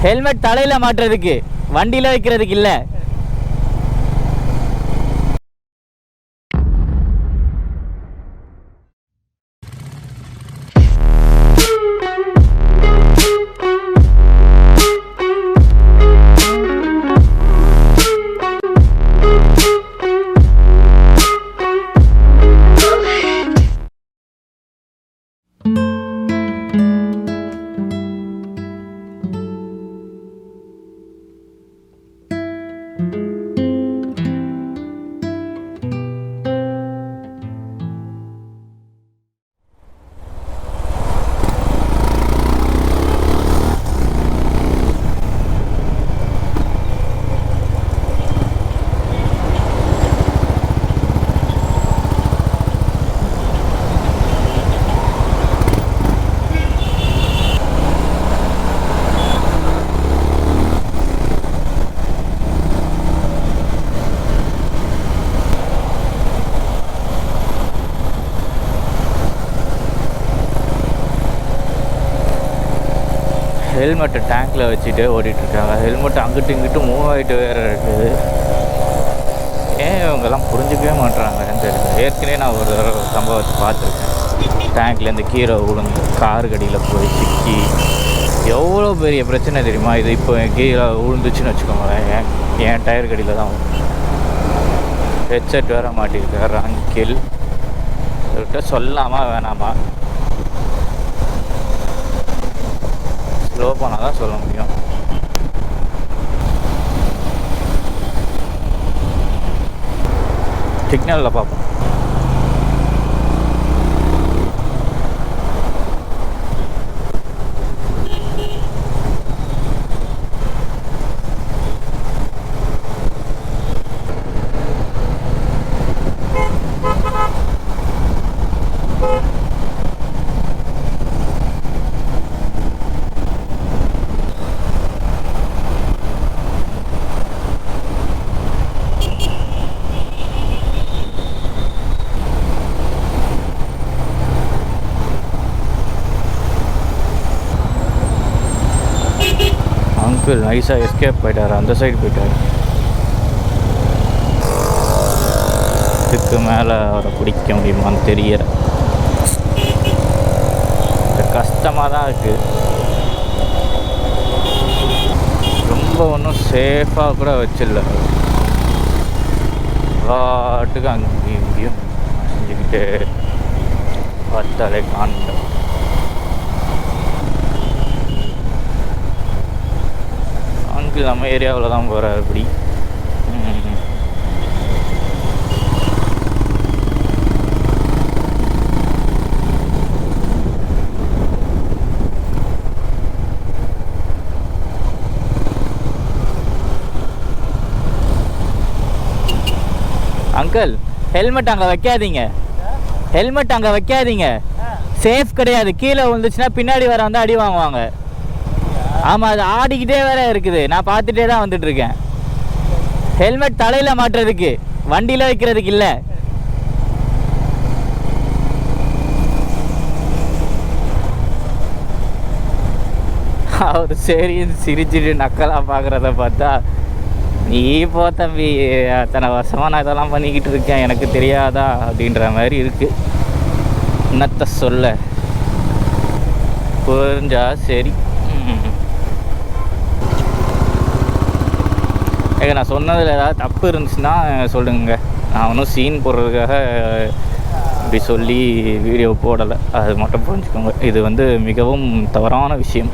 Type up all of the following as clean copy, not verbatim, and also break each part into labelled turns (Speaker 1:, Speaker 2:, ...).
Speaker 1: Helmet தலையில் மாட்டுறதுக்கு, வண்டியில் வைக்கிறதுக்கு இல்லை. ஹெல்மெட்டை டேங்க்கில் வச்சுட்டு ஓடிட்டுருக்காங்க. ஹெல்மெட் அங்கிட்டு இங்கிட்டு மூவ் ஆகிட்டு வேறு இருக்குது. ஏன் இவங்கெல்லாம் புரிஞ்சிக்கவே மாட்டுறாங்கன்னு தெரியல. ஏற்கனவே நான் ஒரு தடவை சம்பவத்தை பார்த்துருக்கேன். டேங்க்லேருந்து கீழே விழுந்து கார் கடியில் போய் சிக்கி எவ்வளோ பெரிய பிரச்சனை தெரியுமா இது. இப்போ கீழே விழுந்துச்சுன்னு வச்சுக்கோங்களேன், என் டயர் கடியில் தான் ஹெட்செட் வேறு மாட்டியிருக்காரு அங்கிள். இவர்கிட்ட சொல்லாமா வேணாமா? ஸ்லோ பண்ணால் தான் சொல்ல முடியும். சிக்னலில் பார்ப்போம். நைஸாக எஸ்கேப் போயிட்டார், அந்த சைடு போயிட்டார். இதுக்கு மேலே அவரை பிடிக்க முடியுமான்னு தெரியல. கஷ்டமாக தான் இருக்குது. ரொம்ப ஒன்றும் சேஃபாக கூட வச்சிடல. பாட்டுக்கு அங்கேயும் இங்கேயும் செஞ்சுக்கிட்டு பார்த்தாலே காணல. நம்ம ஏரியாவில் தான் போகிறார். அப்படி அங்கிள், ஹெல்மெட் அங்கே வைக்காதீங்க. ஹெல்மெட் அங்கே வைக்காதீங்க, சேஃப் கிடையாது. கீழே விழுந்துச்சுன்னா பின்னாடி வர வந்து அடி வாங்குவாங்க. ஆமாம், அது ஆடிக்கிட்டே வேற இருக்குது. நான் பார்த்துட்டே தான் வந்துட்டுருக்கேன். ஹெல்மெட் தலையில் மாட்டுறதுக்கு, வண்டியில் வைக்கிறதுக்கு இல்லை. அவர் சரி சிரிச்சுட்டு நக்கலாக பார்க்குறத பார்த்தா, நீ போ தம்பி, அத்தனை வருஷமாக நான் இதெல்லாம் பண்ணிக்கிட்டு இருக்கேன், எனக்கு தெரியாதா அப்படின்ற மாதிரி இருக்குது. என்னத்தை சொல்ல, புரிஞ்சா சரி. நான் சொன்னதில் ஏதாவது தப்பு இருந்துச்சுன்னா சொல்லுங்க. நான் ஒன்றும் சீன் போடுறதுக்காக இப்படி சொல்லி வீடியோ போடலை, அது மட்டும் புரிஞ்சுக்கோங்க. இது வந்து மிகவும் தவறான விஷயம்.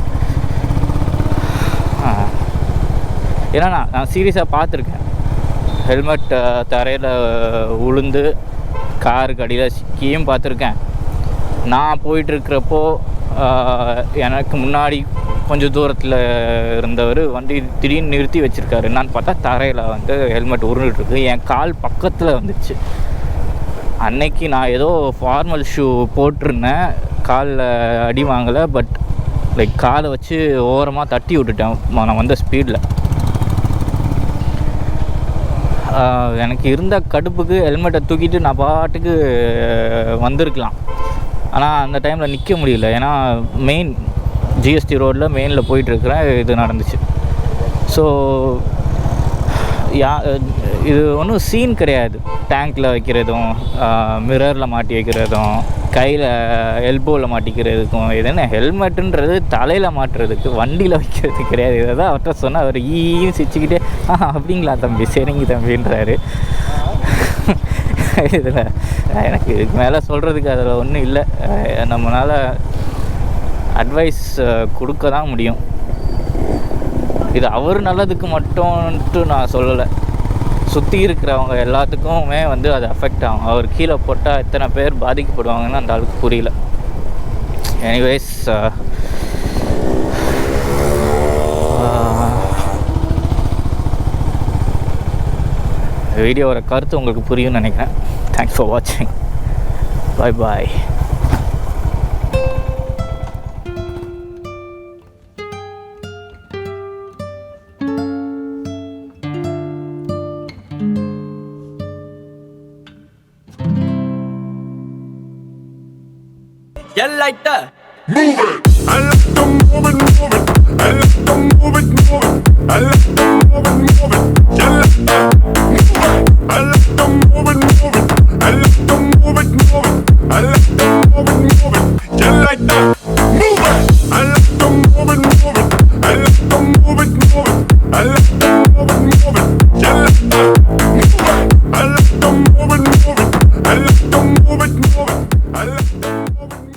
Speaker 1: ஏன்னா நான் சீரியஸாக பார்த்துருக்கேன். ஹெல்மெட் தரையில் உளுந்து காருக்கு அடியில் சிக்கியும் பார்த்துருக்கேன். நான் போயிட்டுருக்கிறப்போ எனக்கு முன்னாடி கொஞ்சம் தூரத்தில் இருந்தவர் வண்டி திடீர்னு நிறுத்தி வச்சுருக்காரு. என்னான்னு பார்த்தா தரையில் வந்து ஹெல்மெட் உருண்டுட்டுருக்கு. என் கால் பக்கத்தில் வந்துச்சு. அன்னைக்கு நான் ஏதோ ஃபார்மல் ஷூ போட்டிருந்தேன், காலில் அடி வாங்கலை. பட் லைக் காலை வச்சு ஓரமாக தட்டி விட்டுட்டேன் நான் வந்த ஸ்பீடில். எனக்கு இருந்த கடுப்புக்கு ஹெல்மெட்டை தூக்கிட்டு நான் பாட்டுக்கு வந்திருக்கலாம். ஆனால் அந்த டைமில் நிற்க முடியல. ஏன்னா மெயின் ஜிஎஸ்டி ரோடில் மெயினில் போயிட்டுருக்கிறேன், இது நடந்துச்சு. ஸோ இது ஒன்றும் சீன் கிடையாது. டேங்க்கில் வைக்கிறதும், மிரரில் மாட்டி வைக்கிறதும், கையில் எல்போவில் மாட்டிக்கிறதுக்கும். இது என்ன ஹெல்மெட்டுன்றது தலையில் மாட்டுறதுக்கு, வண்டியில் வைக்கிறது கிடையாது. இதை தான் அவர்கிட்ட சொன்னால் அவர் ஈன்னு சிரிச்சுக்கிட்டே அப்படிங்களா தம்பி, சரிங்க தம்பின்றாரு. இதில் எனக்கு இதுக்கு மேலே சொல்கிறதுக்கு அதில் ஒன்றும் இல்லை. நம்மளால் அட்வைஸ் கொடுக்க தான் முடியும். இது அவர் நல்லதுக்கு மட்டும்ன்ட்டு நான் சொல்லலை, சுற்றி இருக்கிறவங்க எல்லாத்துக்குமே வந்து அது அஃபெக்ட் ஆகும். அவர் கீழே போட்டால் எத்தனை பேர் பாதிக்கப்படுவாங்கன்னு அந்த ஆளுக்கு புரியல. எனிவேஸ், வீடியோவோட கருத்து உங்களுக்கு புரியும்னு நினைக்கிறேன். தேங்க்ஸ் ஃபார் வாட்சிங். பாய் பாய்.
Speaker 2: You like that?
Speaker 3: Move it. I like to move it, move it. I like to move it, move it. I like to move it, move it. You like that?